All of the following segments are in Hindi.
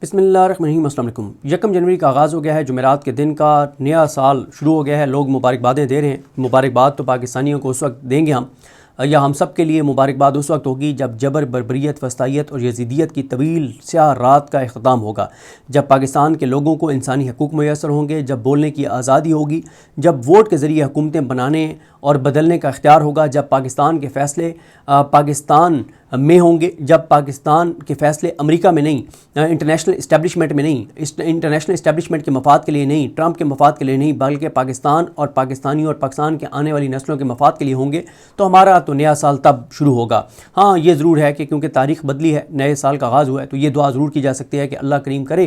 बिस्मिल्लाहिर्रहमानिर्रहीम। अस्सलाम वालेकुम। 1 जनवरी का आगाज़ हो गया है, जुमेरात के दिन का नया साल शुरू हो गया है। लोग मुबारकबादें दे रहे हैं। मुबारकबाद तो पाकिस्तानियों को उस वक्त देंगे या हम सब के लिए मुबारकबाद उस वक्त होगी जब जबर, बर्बरियत, फस्तायत और यजीदियत की तवील स्याह रात का अख्ताम होगा, जब पाकिस्तान के लोगों को इंसानी हकूक़ मैसर होंगे, जब बोलने की आज़ादी होगी, जब वोट के ज़रिए हुकूमतें बनाने और बदलने का इख्तियार होगा, जब पाकिस्तान के फ़ैसले पाकिस्तान में होंगे, जब पाकिस्तान के फ़ैसले अमेरिका में नहीं, इंटरनेशनल इस्टेब्लिशमेंट में नहीं, इंटरनेशनल इस्टेब्लिशमेंट के मफाद के लिए नहीं, ट्रंप के मफाद के लिए नहीं, बल्कि पाकिस्तान और पाकिस्तानी और पाकिस्तान के आने वाली नस्लों के मफाद के लिए होंगे, तो हमारा तो नया साल तब शुरू होगा। हाँ, ये ज़रूर है कि क्योंकि तारीख़ बदली है, नए साल का आगाज़ हुआ है, तो ये दुआ ज़रूर की जा सकती है कि अल्लाह करीम करे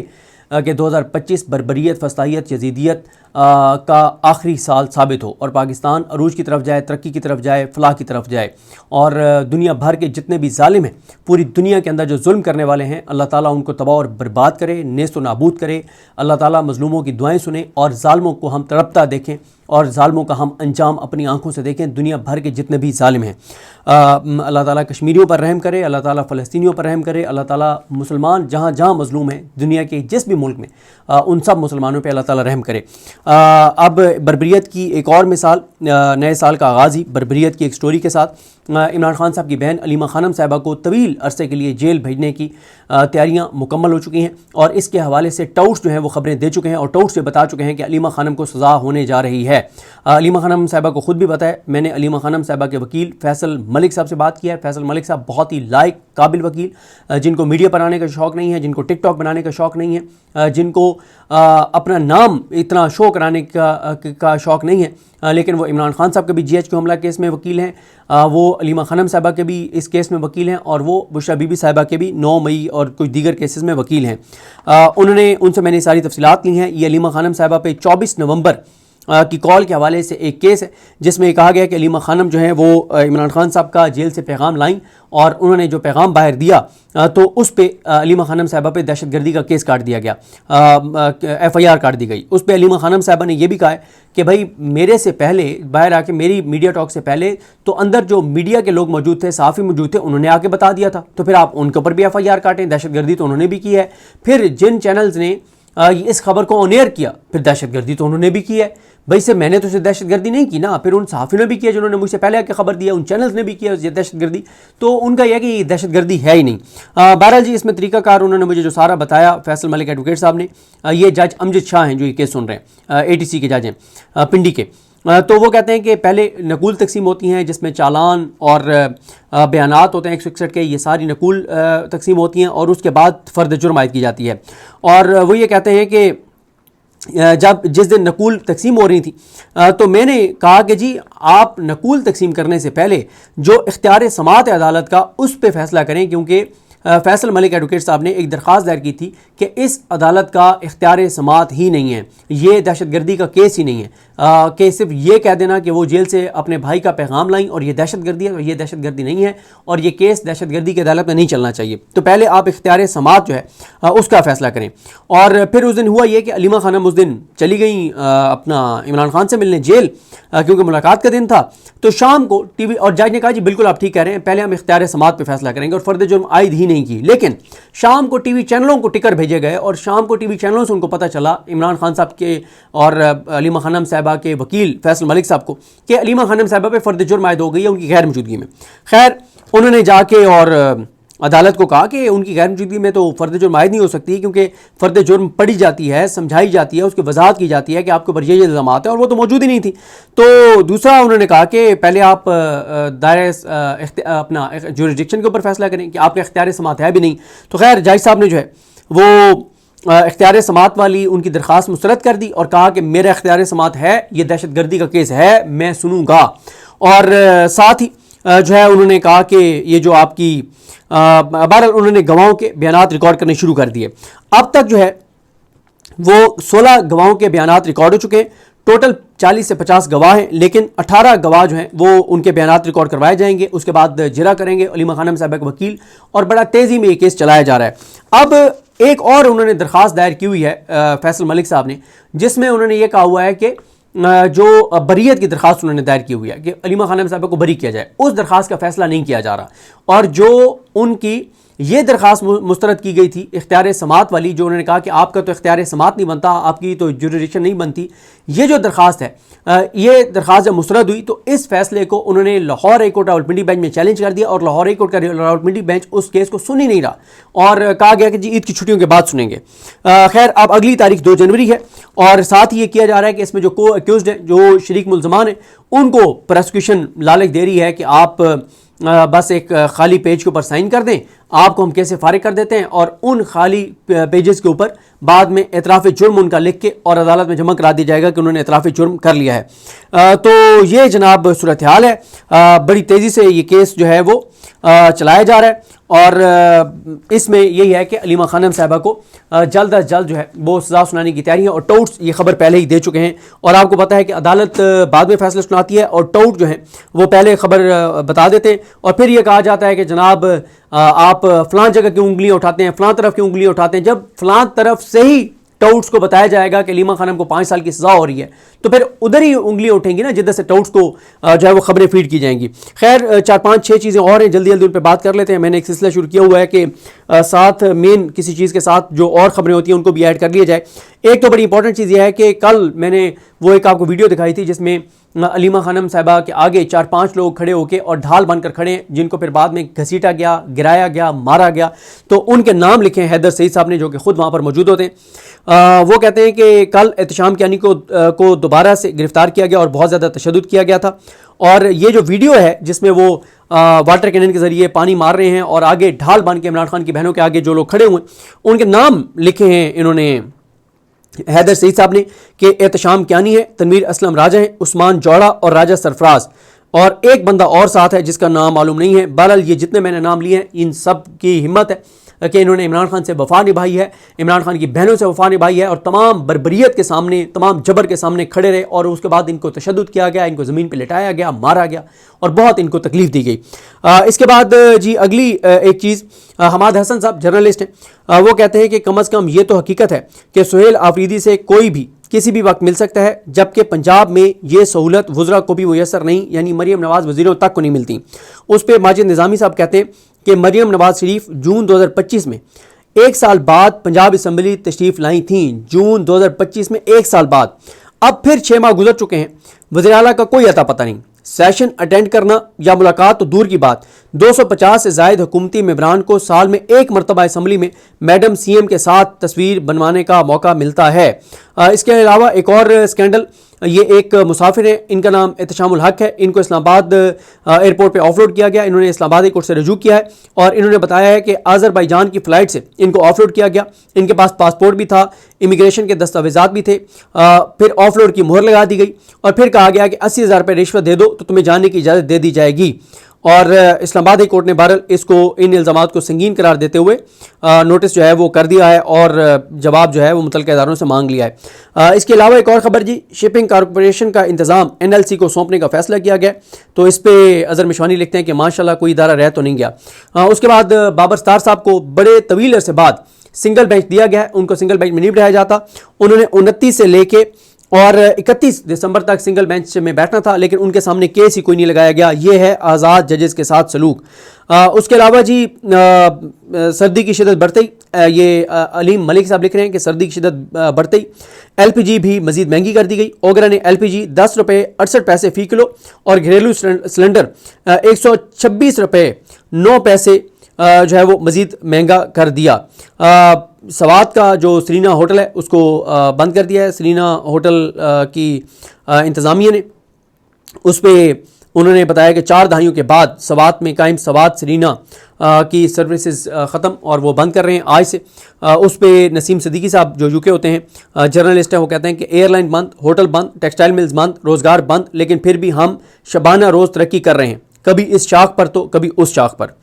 कि 2025 बर्बरियत, फस्तायत, यजीदियत का आखिरी साल साबित हो और पाकिस्तान अरूज की तरफ जाए, तरक्की की तरफ जाए, फलाह की तरफ जाए। और दुनिया भर के जितने भी जालिम हैं, पूरी दुनिया के अंदर जो जुल्म करने वाले हैं, अल्लाह ताला उनको तबाह और बर्बाद करे, नेस्त व नाबूद करे। अल्लाह ताला मज़लूमों की दुआएं सुने और ज़ालिमों को हम तड़पता देखें और ज़ालिमों का हम अंजाम अपनी आँखों से देखें। दुनिया भर के जितने भी ज़ालिम हैं, अल्लाह ताला कश्मीरियों पर रहम करे, अल्लाह ताला फ़लस्तीनियों पर रहम करे, अल्लाह ताला मुसलमान जहाँ जहाँ मज़लूम हैं दुनिया के जिस भी मुल्क में, उन सब मुसलमानों पर अल्लाह ताला रहम करे। अब बर्बरियत की एक और मिसाल, नए साल का आगाज़ ही बर्बरियत की एक स्टोरी के साथ। इमरान खान साहब की बहन अलीमा खानम साहिबा को तवील अरसे के लिए जेल भेजने की तैयारियां मुकम्मल हो चुकी हैं और इसके हवाले से टाउट्स जो हैं वो ख़बरें दे चुके हैं और टाउट्स से बता चुके हैं कि अलीमा खानम को सज़ा होने जा रही है। अलीमा खानम साहिबा को ख़ुद भी पता है। मैंने अलीमा खानम साहिबा के वकील फैसल मलिक साहब से बात किया है। फैसल मलिक साहब बहुत ही लायक, काबिल वकील, जिनको मीडिया पर आने का शौक़ नहीं है, जिनको टिकटॉक बनाने का शौक़ नहीं है, जिनको अपना नाम इतना शो कराने का शौक़ नहीं है, लेकिन वो इमरान खान साहब के भी GHQ हमला केस में वकील हैं, वो अलीमा खानम साहिबा के भी इस केस में वकील हैं और वो बुशरा बीबी साहिबा के भी 9 मई और कुछ दीगर केसेस में वकील हैं। उनसे मैंने सारी तफसीलात ली हैं। ये अलीमा खानम साहिबा पे 24 नवंबर की कॉल के हवाले से एक केस है जिसमें कहा गया कि अलीमा खानम जो है वो इमरान खान साहब का जेल से पैगाम लाईं और उन्होंने जो पैगाम बाहर दिया तो उस पे अलीमा खानम साहिबा पे दहशतगर्दी का केस काट दिया गया, FIR काट दी गई। उस पे अलीमा खानम साहिबा ने यह भी कहा है कि भाई मेरे से पहले बाहर आके, मेरी मीडिया टॉक से पहले तो अंदर जो मीडिया के लोग मौजूद थे, सहाफ़ी मौजूद थे, उन्होंने आके बता दिया था, तो फिर आप उनके ऊपर भी FIR काटें। दहशतगर्दी तो उन्होंने भी की है। फिर जिन चैनल्स ने इस खबर को ऑन एयर किया, फिर दहशतगर्दी तो उन्होंने भी की है। भाई से मैंने तो दहशतगर्दी नहीं की ना, फिर उन सहाफ़ियों ने भी किया जिन्होंने मुझसे पहले आके खबर दिया, उन चैनल्स ने भी किया ये दहशतगर्दी, तो उनका यह कि दहशतगर्दी है ही नहीं। बहरहाल जी, इसमें तरीकाकार उन्होंने मुझे जो सारा बताया फैसल मलिक एडवोकेट साहब ने, ये जज अमजद शाह हैं जो ये केस सुन रहे हैं, ATC के जज हैं पिंडी के। तो वो कहते हैं कि पहले नकूल तकसीम होती हैं जिसमें चालान और बयानात होते हैं 161 के, ये सारी नकूल तकसीम होती हैं और उसके बाद फ़र्द जुर्म आयद की जाती है। और वो ये कहते हैं कि जिस दिन नकूल तकसीम हो रही थी तो मैंने कहा कि जी आप नकूल तकसीम करने से पहले जो इख्तियार समाअत है अदालत का, उस पर फैसला करें, क्योंकि फैसल मलिक एडवोकेट साहब ने एक दरख्वास्त दायर की थी कि इस अदालत का इख्तियार समाअत ही नहीं है, ये दहशतगर्दी का केस ही नहीं है, कि सिर्फ ये कह देना कि वो जेल से अपने भाई का पैगाम लाईं और ये दहशतगर्दी है, और ये दहशतगर्दी नहीं है और ये केस दहशतगर्दी की अदालत में नहीं चलना चाहिए। तो पहले आप इख्तियार समाअत जो है उसका फ़ैसला करें। और फिर उस दिन हुआ ये कि अलीमा खानम उस दिन चली गई अपना इमरान खान से मिलने जेल, क्योंकि मुलाकात का दिन था। तो शाम को टीवी और जज ने कहा जी बिल्कुल आप ठीक कह रहे हैं, पहले हम इख्तियार समाअत पे फैसला करेंगे, और फ़र्द जुर्म आयद ही नहीं की। लेकिन शाम को टीवी चैनलों को टिकर भेजे गए और शाम को टीवी चैनलों से उनको पता चला, इमरान खान साहब के और अलीमा खानम साहिबा के वकील फैसल मलिक साहब को, कि अलीमा खानम साहिबा पे फ़र्द जुर्म आयद हो गई है उनकी गैर मौजूदगी में। खैर, उन्होंने जाके और अदालत को कहा कि उनकी गैर मौजूदगी में तो फ़र्द जुर्म आयद नहीं हो सकती, क्योंकि फ़र्द जुर्म पढ़ी जाती है, समझाई जाती है, उसकी वजाहत की जाती है कि आपके ऊपर ये इल्ज़ामात है, और वो तो मौजूद ही नहीं थी। तो दूसरा उन्होंने कहा कि पहले आप दायरे अपना जुरिस्डिक्शन के ऊपर फैसला करें कि आपका इख्तियार समाअत है भी नहीं। तो खैर जज साहब ने जो है वो इख्तियार समाअत वाली उनकी दरख्वास्त मुस्तरद कर दी और कहा कि मेरा इख्तियार समाअत है, ये दहशतगर्दी का केस है, मैं सुनूंगा। और साथ ही जो है उन्होंने कहा कि ये जो आपकी बहरहाल उन्होंने गवाहों के बयानात रिकॉर्ड करने शुरू कर दिए। अब तक जो है वो 16 गवाहों के बयानात रिकॉर्ड हो चुके हैं। टोटल 40 से 50 गवाह हैं, लेकिन 18 गवाह जो हैं वो उनके बयानात रिकॉर्ड करवाए जाएंगे, उसके बाद जिरा करेंगे अलीमा खानम साहिबा के वकील, और बड़ा तेज़ी में ये केस चलाया जा रहा है। अब एक और उन्होंने दरख्वास्त दायर की हुई है फैसल मलिक साहब ने, जिसमें उन्होंने ये कहा हुआ है कि जो बरीयत की दरख्वास्त उन्होंने दायर की हुई है कि अलीमा खानम साहिबा को बरी किया जाए, उस दरख्वास्त का फैसला नहीं किया जा रहा, और जो उनकी ये दरख्वास्त मुस्तरद की गई थी इख्तियार समात वाली, जो उन्होंने कहा कि आपका तो इख्तियार समात नहीं बनता, आपकी तो जुरिडिक्शन नहीं बनती। ये जो दरख्वास्त है, ये दरख्वास्त जब मुस्तरद हुई तो इस फैसले को उन्होंने Lahore high court Rawalpindi bench में चैलेंज कर दिया और लाहौर हाई कोर्ट का रावलपिंडी बेंच उस केस को सुन ही नहीं रहा और कहा गया कि जी ईद की छुट्टियों के बाद सुनेंगे। खैर, अब अगली तारीख 2 जनवरी है और साथ ही ये किया जा रहा है कि इसमें जो को अक्यूज्ड है, जो शरीक मुल्ज़मान है, उनको प्रोसिक्यूशन लालच दे रही है कि आप बस एक खाली पेज के ऊपर साइन कर दें, आपको हम कैसे फारिग कर देते हैं और उन खाली पेजेस के ऊपर बाद में एतराफ़ जुर्म उनका लिख के और अदालत में जमा करा दिया जाएगा कि उन्होंने एतराफ़ जुर्म कर लिया है। तो ये जनाब सूरत हाल है। बड़ी तेज़ी से ये केस जो है वो चलाया जा रहा है और इसमें यही है कि अलीमा खानम साहिबा को जल्द अज जल्द जो है वो सज़ा सुनाने की तैयारी है और टाउट्स ये खबर पहले ही दे चुके हैं और आपको पता है कि अदालत बाद में फैसला सुनाती है और टाउट जो है वो पहले खबर बता देते हैं और फिर ये कहा जाता है कि जनाब आप फ़लाँ जगह की उंगलियाँ उठाते हैं, फ़लाँ तरफ की उंगलियाँ उठाते हैं। जब फ़लाँ तरफ से ही टाउट्स को बताया जाएगा कि अलीमा खानम को 5 साल की सज़ा हो रही है तो फिर उधर ही उंगलियाँ उठेंगी ना, जिधर से टाउट्स को जो है वो खबरें फीड की जाएंगी। खैर, 4-5-6 चीज़ें और हैं, जल्दी जल्दी उन पर बात कर लेते हैं। मैंने एक सिलसिला शुरू किया हुआ है कि साथ मेन किसी चीज़ के साथ जो और खबरें होती हैं उनको भी ऐड कर लिया जाए। एक तो बड़ी इंपॉर्टेंट चीज़ यह है कि कल मैंने वो एक आपको वीडियो दिखाई थी जिसमें अलीमा खानम साहिबा के आगे 4-5 लोग खड़े होकर और ढाल बनकर खड़े हैं, जिनको फिर बाद में घसीटा गया, गिराया गया, मारा गया। तो उनके नाम लिखे हैं हैदर सईद साहब ने, जो कि खुद वहाँ पर मौजूद होते हैं। वो कहते हैं कि कल एहतशाम कियानी को दोबारा से गिरफ्तार किया गया और बहुत ज़्यादा तशद्दुद किया गया था और ये जो वीडियो है जिसमें वो वाटर कैनन के ज़रिए पानी मार रहे हैं और आगे ढाल बन के इमरान खान की बहनों के आगे जो लोग खड़े हुए उनके नाम लिखे हैं इन्होंने हैदर सईद साहब ने कि एहतशाम कियानी है, तनवीर असलम राजा है, उस्मान जौड़ा और राजा सरफराज और एक बंदा और साथ है जिसका नाम मालूम नहीं है। बहरहाल ये जितने मैंने नाम लिए हैं इन सब की हिम्मत है कि इन्होंने इमरान खान से वफा निभाई है, इमरान खान की बहनों से वफा निभाई है और तमाम बर्बरियत के सामने, तमाम जबर के सामने खड़े रहे और उसके बाद इनको तशद्दुद किया गया, इनको ज़मीन पर लिटाया गया, मारा गया और बहुत इनको तकलीफ़ दी गई। इसके बाद जी अगली एक चीज़, हमाद हसन साहब जर्नलिस्ट हैं, वो कहते हैं कि कम अज़ कम ये तो हकीकत है कि सुहेल आफरीदी से कोई भी किसी भी वक्त मिल सकता है, जबकि पंजाब में ये सहूलत वज़रा को भी मुयसर नहीं, यानी मरीम नवाज़ वज़ीरों तक को नहीं मिलती। उस पर माजिद निज़ामी साहब कहते हैं कि मरीम नवाज़ शरीफ जून 2025 में 1 साल बाद पंजाब असम्बली तशरीफ़ लाई थी, जून 2025 में 1 साल बाद। अब फिर 6 माह गुजर चुके हैं, वज़ीर आला का कोई अता पता नहीं। सेशन अटेंड करना या मुलाकात तो दूर की बात, 250 से ज़ायद हुकूमती मेंबरान को साल में 1 मरतबा असम्बली में मैडम CM के साथ तस्वीर बनवाने का मौका मिलता है। इसके अलावा एक और स्कैंडल, ये एक मुसाफिर है, इनका नाम एहतशामुल हक है, इनको इस्लामाबाद एयरपोर्ट पे ऑफलोड किया गया। इन्होंने इस्लामाबाद कोर्ट से रजू किया है और इन्होंने बताया है कि आज़रबाईजान की फ़्लाइट से इनको ऑफलोड किया गया। इनके पास पासपोर्ट भी था, इमिग्रेशन के दस्तावेज़ात भी थे, फिर ऑफलोड की मोहर लगा दी गई और फिर कहा गया कि 80,000 रुपये रिश्वत दे दो तो तुम्हें जाने की इजाज़त दे दी जाएगी। और इस्लामाबाद कोर्ट ने बहरहाल इसको, इन इल्ज़ामात को संगीन करार देते हुए नोटिस जो है वो कर दिया है और जवाब जो है वो मुतल्लिक़ इदारों से मांग लिया है। इसके अलावा एक और ख़बर जी, शिपिंग कॉरपोरेशन का इंतज़ाम NLC को सौंपने का फैसला किया गया। तो इस पर अज़हर मिशवानी लिखते हैं कि माशाल्लाह कोई इदारा रह तो नहीं गया। उसके बाद बाबर स्टार साहब को बड़े तवील अरसे बाद सिंगल बेंच दिया गया है, उनको सिंगल बेंच में नहीं बिठाया जाता। उन्होंने 29 से लेके और 31 दिसंबर तक सिंगल बेंच में बैठना था, लेकिन उनके सामने केस ही कोई नहीं लगाया गया। ये है आज़ाद जजेस के साथ सलूक। उसके अलावा जी सर्दी की शिद्दत बढ़ते ही, ये अलीम मलिक साहब लिख रहे हैं कि सर्दी की शिद्दत बढ़ते ही LPG भी मजीद महंगी कर दी गई। ओगरा ने LPG 10 रुपये 68 पैसे फ़ी किलो और घरेलू सिलेंडर 126 रुपये 9 पैसे जो है वो मज़ीद महंगा कर दिया। सवात का जो सरीना होटल है उसको बंद कर दिया है। सरीना होटल की इंतज़ामिया ने, उस पर उन्होंने बताया कि 4 दहाइयों के बाद सवात में कायम सवात सरीना की सर्विसेज ख़त्म और वो बंद कर रहे हैं आज से। उस पर नसीम सिद्दीकी साहब जो UK होते हैं, जर्नलिस्ट हैं, वो कहते हैं कि एयरलाइन बंद, होटल बंद, टेक्सटाइल मिल्स बंद, रोज़गार बंद, लेकिन फिर भी हम शबाना रोज़ तरक्की कर रहे हैं, कभी इस शाख पर तो कभी उस शाख पर।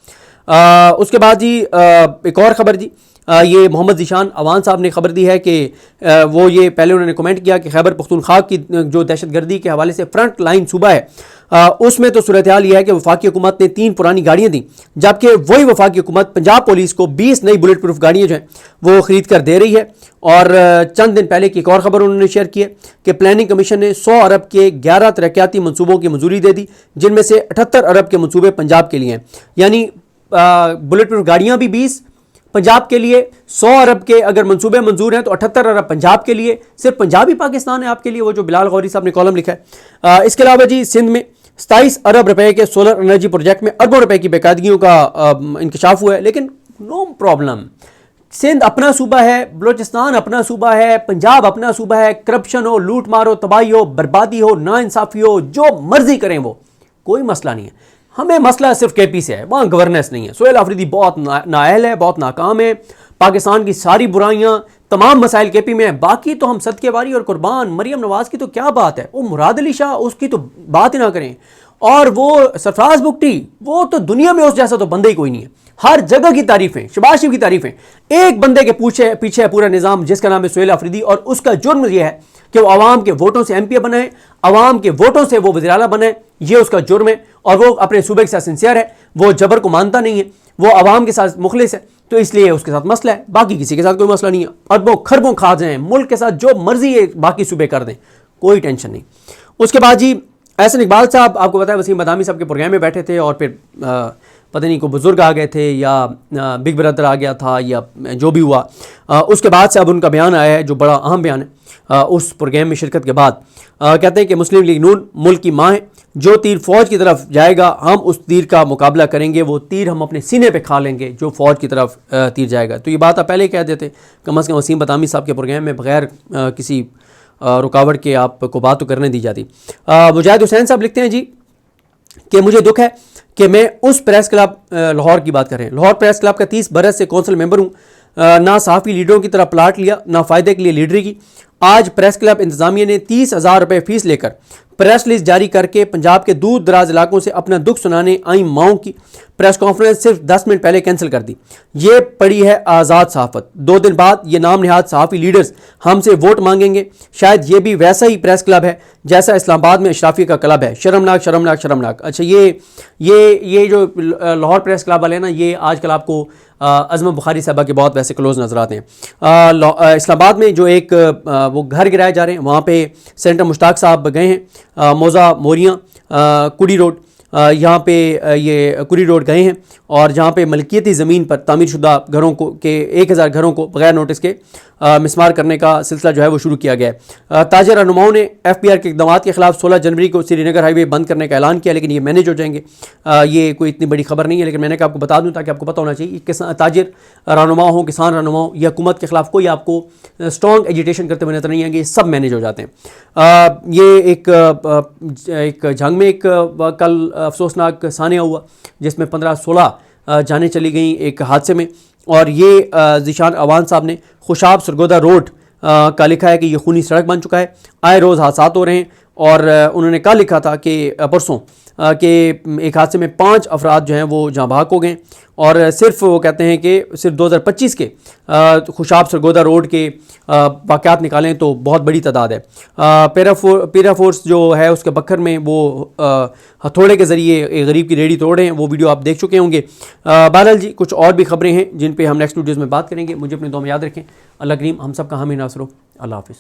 उसके बाद जी एक और ख़बर जी, ये मोहम्मद ज़ीशान अवान साहब ने खबर दी है कि वो ये पहले उन्होंने कमेंट किया कि खैबर पख्तूनख्वा की जो दहशतगर्दी के हवाले से फ्रंट लाइन सूबा है, उसमें तो सूरत हाल यह है कि वफाकी हुकूमत ने 3 पुरानी गाड़ियाँ दी, जबकि वही वफाकी हुकूमत पंजाब पुलिस को 20 नई बुलेट प्रूफ गाड़ियाँ जो हैं वो ख़रीद कर दे रही है। और चंद दिन पहले की एक और ख़बर उन्होंने शेयर की है कि प्लानिंग कमीशन ने 100 अरब के 11 तरक्याती मनसूबों की मंजूरी दे दी, जिनमें से 78 अरब के मनसूबे पंजाब के लिए हैं। यानी बुलेट प्रूफ गाड़ियाँ भी 20 पंजाब के लिए, 100 अरब के अगर मंसूबे मंजूर हैं तो 78 अरब पंजाब के लिए, सिर्फ पंजाब ही पाकिस्तान है आपके लिए, वो जो बिलाल गौरी साहब ने कॉलम लिखा है। इसके अलावा जी सिंध में 27 अरब रुपए के सोलर एनर्जी प्रोजेक्ट में अरबों रुपए की बेकायदगियों का इंकशाफ हुआ है, लेकिन नो प्रॉब्लम। सिंध अपना सूबा है, बलोचिस्तान अपना सूबा है, पंजाब अपना सूबा है, करप्शन हो, लूट मार हो, तबाही हो, बर्बादी हो, नाइंसाफी हो, जो मर्जी करें वो, कोई मसला नहीं है। हमें मसला सिर्फ केपी से है, वहाँ गवर्नेंस नहीं है। सुहेल आफरीदी बहुत नाअहल है, बहुत नाकाम है, पाकिस्तान की सारी बुराइयाँ तमाम मसाइल केपी में है। बाकी तो हम सदके वारी और कुर्बान, मरियम नवाज की तो क्या बात है, वो मुराद अली शाह उसकी तो बात ही ना करें, और वो सरफराज बुगटी, वो तो दुनिया में उस जैसा तो बंदे ही कोई नहीं है। हर जगह की तारीफें, शहबाज शरीफ की तारीफें, एक बंदे के पीछे है पूरा निज़ाम जिसका नाम है सुहेल आफरीदी, और उसका जुर्म यह है कि वो आवाम के वोटों से एमपी बनाए, आवाम के वोटों से वो वज़ीर-ए-आला बने, ये उसका जुर्म है। और वो अपने सूबे के साथ सिंसियर है, वो जबर को मानता नहीं है, वो आवाम के साथ मुखलिस है, तो इसलिए उसके साथ मसला है, बाकी किसी के साथ कोई मसला नहीं है। अरबों खरबों खा जाएं, मुल्क के साथ जो मर्जी है बाकी सूबे कर दें, कोई टेंशन नहीं। उसके बाद जी एहसन इकबाल साहब, आपको पता है वसीम बदामी साहब के प्रोग्राम में बैठे थे, और फिर पता नहीं को बुजुर्ग आ गए थे या बिग ब्रदर आ गया था या जो भी हुआ, उसके बाद से अब उनका बयान आया है जो बड़ा अहम बयान है। उस प्रोग्राम में शिरकत के बाद कहते हैं कि मुस्लिम लीग नून मुल्क की माँ है, जो तीर फौज की तरफ जाएगा हम उस तीर का मुकाबला करेंगे, वो तीर हम अपने सीने पे खा लेंगे जो फौज की तरफ तीर जाएगा। तो ये बात आप पहले ही कह देते, कम अज़ कम वसीम बदामी साहब के प्रोग्राम में बगैर किसी रुकावट के आपको बात तो करने दी जाती। मुजाहिद हुसैन साहब लिखते हैं जी कि मुझे दुख है कि मैं उस प्रेस क्लब लाहौर की बात कर रहे हैं, लाहौर प्रेस क्लब का 30 बरस से कौंसिल मेंबर हूँ, ना सहाफ़ी लीडरों की तरह प्लाट लिया, ना फ़ायदे के लिए लीडरी की। आज प्रेस क्लब इंतज़ामिया ने 30,000 रुपये फ़ीस लेकर प्रेस लिस्ट जारी करके पंजाब के दूर दराज इलाकों से अपना दुख सुनाने आई माओं की प्रेस कॉन्फ्रेंस सिर्फ 10 मिनट पहले कैंसिल कर दी। ये पड़ी है आज़ाद सहाफ़त। 2 दिन बाद ये नाम निहाद सहाफ़ी लीडर्स हमसे वोट मांगेंगे। शायद ये भी वैसा ही प्रेस क्लब है जैसा इस्लामाबाद में अशराफी का क्लब है। शर्मनाक शर्मनाक शर्मनाक। अच्छा, ये जो लाहौर प्रेस क्लब वाले हैं ना, ये आजकल आपको अज़मत बुखारी साहबा के बहुत वैसे क्लोज नजर आते हैं। इस्लामाबाद में जो एक वो घर गिराए जा रहे हैं, वहाँ पे सेनेटर मुश्ताक साहब गए हैं, मौजा मोरियाँ कुड़ी रोड, यहाँ पे ये कुड़ी रोड गए हैं, और जहाँ पे मलकियती ज़मीन पर तामीर शुदा घरों को के 1000 घरों को बगैर नोटिस के मिसमार करने का सिलसिला जो है वो शुरू किया गया है। ताजर रहनुमाओं ने FPR के इक़दाम के खिलाफ 16 जनवरी को श्रीनगर हाईवे बंद करने का ऐलान किया, लेकिन ये मैनेज हो जाएंगे। ये कोई इतनी बड़ी खबर नहीं है, लेकिन मैंने कहा आपको बता दूँ ताकि आपको पता होना चाहिए। किसान ताजर रहनुमा हो, किसान रहनुमा हो या हुकूमत के खिलाफ कोई आपको स्ट्रॉन्ग एजिटेशन करते हुए नजर नहीं आएंगे, सब मैनेज हो जाते हैं। ये एक जंग में एक कल अफसोसनाक सानिया हुआ जिसमें 15-16 जानें चली गई एक हादसे में, और ये ज़ीशान अवान साहब ने खुशाब सरगोदा रोड का लिखा है कि ये खूनी सड़क बन चुका है, आए रोज़ हादसा हो रहे हैं। और उन्होंने कल लिखा था कि परसों कि एक हादसे में 5 अफराद जो हैं वो जहाँ भाग हो गए, और सिर्फ वो कहते हैं कि सिर्फ 2025 के खुशाब सरगोदा रोड के वाक़यात निकालें तो बहुत बड़ी तादाद है। पीरा फोर्स जो है उसके बखर में वो हथौड़े के ज़रिए एक गरीब की रेडी तोड़ रहे हैं, वो वीडियो आप देख चुके होंगे। बहरहाल जी कुछ और भी खबरें हैं जिन पे हम नेक्स्ट वीडियोज़ में बात करेंगे। मुझे अपनी दुआ में याद रखें। अल्लाह करीम हम सब का हामी नासर हो। अल्लाह हाफ़िज़।